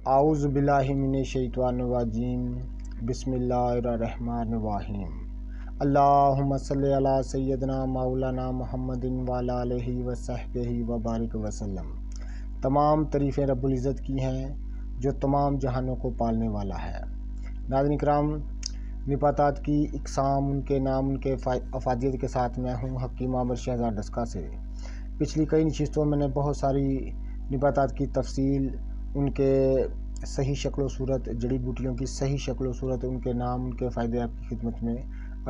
اعوذ باللہ من الشیطان الرجیم بسم اللہ الرحمن الرحیم اللہم صلی علی سیدنا مولانا محمد وعلی آلہ وصحبہ وبارک وسلم۔ تمام تعریفیں رب العزت کی ہیں جو تمام جہانوں کو پالنے والا ہے۔ ناظرین کرام، نباتات کی اقسام، ان کے نام، ان کے افادیت کے ساتھ میں ہوں حکیم عامر شہزاد ڈسکا سے۔ پچھلی کئی نشستوں میں نے بہت ساری نباتات کی تفصیل، ان کے صحیح شکل و صورت، جڑی بوٹیوں کی صحیح شکل و صورت، ان کے نام، ان کے فائدے آپ کی خدمت میں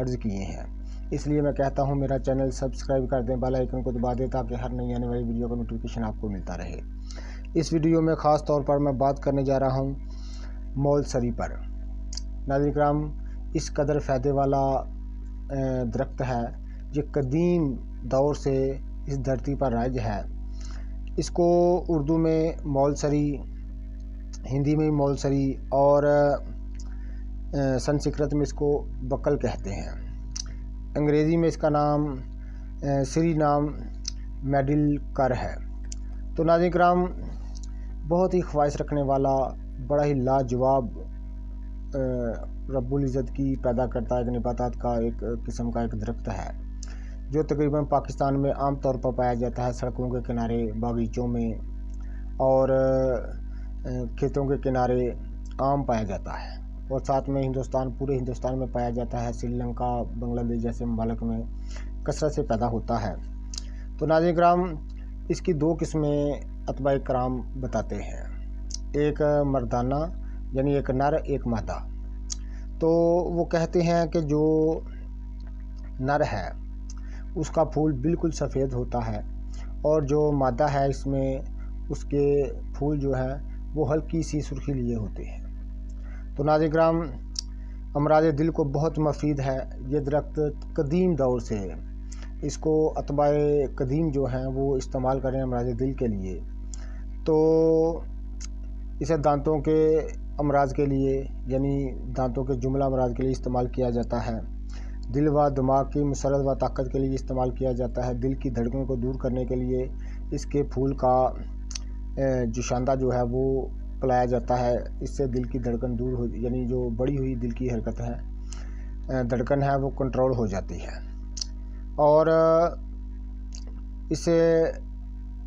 عرض کیے ہیں۔ اس لیے میں کہتا ہوں میرا چینل سبسکرائب کر دیں، بیل آئیکن کو دبا دیں تاکہ ہر نئی آنے والی ویڈیو کا نوٹیفیکیشن آپ کو ملتا رہے۔ اس ویڈیو میں خاص طور پر میں بات کرنے جا رہا ہوں مول سری پر۔ ناظرین کرام، اس قدر فائدے والا درخت ہے، یہ قدیم دور سے اس دھرتی پر رائج ہے۔ اس کو اردو میں مول سری، ہندی میں مول سری اور سنسکرت میں اس کو بکل کہتے ہیں۔ انگریزی میں اس کا نام سری نام میڈل کر ہے۔ تو ناظرین کرام، بہت ہی خواہش رکھنے والا، بڑا ہی لاجواب رب العزت کی پیدا کرتا ایک نباتات کا ایک قسم کا ایک درخت ہے، جو تقریباً پاکستان میں عام طور پر پایا جاتا ہے، سڑکوں کے کنارے، باغیچوں میں اور کھیتوں کے کنارے عام پایا جاتا ہے، اور ساتھ میں پورے ہندوستان میں پایا جاتا ہے۔ سری لنکا، بنگلہ دیش جیسے ممالک میں کثرت سے پیدا ہوتا ہے۔ تو ناظرین کرام، اس کی دو قسمیں اتباع کرام بتاتے ہیں، ایک مردانہ یعنی ایک نر، ایک مادہ۔ تو وہ کہتے ہیں کہ جو نر ہے اس کا پھول بالکل سفید ہوتا ہے، اور جو مادہ ہے اس میں اس کے پھول جو ہے وہ ہلکی سی سرخی لیے ہوتے ہیں۔ تو ناظرین کرام، امراض دل کو بہت مفید ہے یہ درخت قدیم دور سے ہے۔ اس کو اتباع قدیم جو ہیں وہ استعمال کریں امراض دل کے لیے۔ تو اسے دانتوں کے امراض کے لیے، یعنی دانتوں کے جملہ امراض کے لیے استعمال کیا جاتا ہے۔ دل و دماغ کی مسرت و طاقت کے لیے استعمال کیا جاتا ہے۔ دل کی دھڑکنوں کو دور کرنے کے لیے اس کے پھول کا جوشاندہ جو ہے وہ پلایا جاتا ہے۔ اس سے دل کی دھڑکن دور ہو، یعنی جو بڑی ہوئی دل کی حرکت ہے، دھڑکن ہے، وہ کنٹرول ہو جاتی ہے۔ اور اسے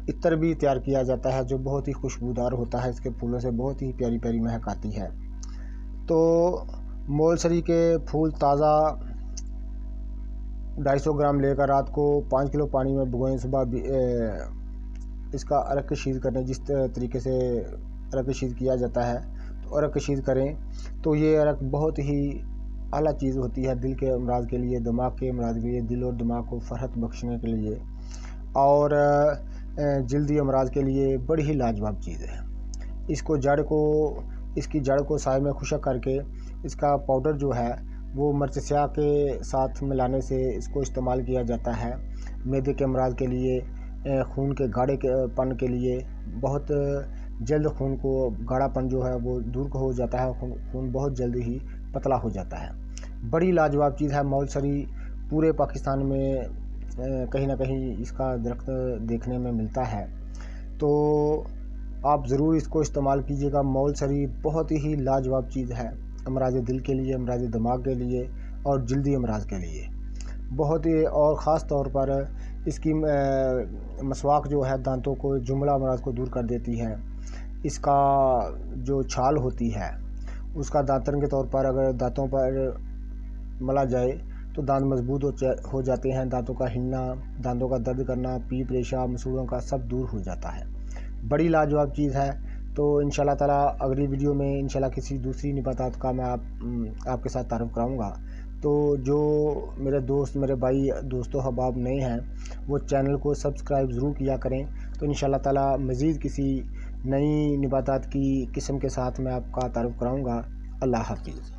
عطر بھی تیار کیا جاتا ہے جو بہت ہی خوشبودار ہوتا ہے، اس کے پھولوں سے بہت ہی پیاری پیاری مہک آتی ہے۔ تو مول سری کے پھول تازہ 250 گرام لے کر رات کو 5 کلو پانی میں بھگوئیں، صبح اس کا عرق کشید کریں۔ جس طریقے سے عرق کشید کیا جاتا ہے تو عرق کشید کریں تو یہ عرق بہت ہی اعلیٰ چیز ہوتی ہے دل کے امراض کے لیے، دماغ کے امراض کے لیے، دل اور دماغ کو فرحت بخشنے کے لیے، اور جلدی امراض کے لیے بڑی ہی لاجواب چیز ہے۔ اس کی جڑ کو سائے میں خشک کر کے اس کا پاؤڈر جو ہے وہ مرچ سیاہ کے ساتھ ملانے سے اس کو استعمال کیا جاتا ہے معدے کے امراض کے لیے، خون کے گاڑھے پن کے لیے۔ بہت جلد خون کو گاڑھا پن جو ہے وہ دور ہو جاتا ہے، خون بہت جلد ہی پتلا ہو جاتا ہے۔ بڑی لاجواب چیز ہے مول سری۔ پورے پاکستان میں کہیں نہ کہیں اس کا درخت دیکھنے میں ملتا ہے۔ تو آپ ضرور اس کو استعمال کیجیے گا۔ مول سری بہت ہی لاجواب چیز ہے امراض دل کے لیے، امراض دماغ کے لیے اور جلدی امراض کے لیے بہت ہی، اور خاص طور پر اس کی مسواک جو ہے دانتوں کو، جملہ امراض کو دور کر دیتی ہے۔ اس کا جو چھال ہوتی ہے اس کا دانتن کے طور پر اگر دانتوں پر ملا جائے تو دانت مضبوط ہو جاتے ہیں۔ دانتوں کا ہلنا، دانتوں کا درد کرنا، پیپ ریشہ، مسوڑوں کا سب دور ہو جاتا ہے۔ بڑی لاجواب چیز ہے۔ تو انشاءاللہ تعالی اگلی ویڈیو میں انشاءاللہ کسی دوسری نباتات کا میں آپ کے ساتھ تعارف کراؤں گا۔ تو جو میرے دوست، میرے بھائی، دوستوں، احباب نئے ہیں وہ چینل کو سبسکرائب ضرور کیا کریں۔ تو انشاءاللہ تعالی مزید کسی نئی نباتات کی قسم کے ساتھ میں آپ کا تعارف کراؤں گا۔ اللہ حافظ۔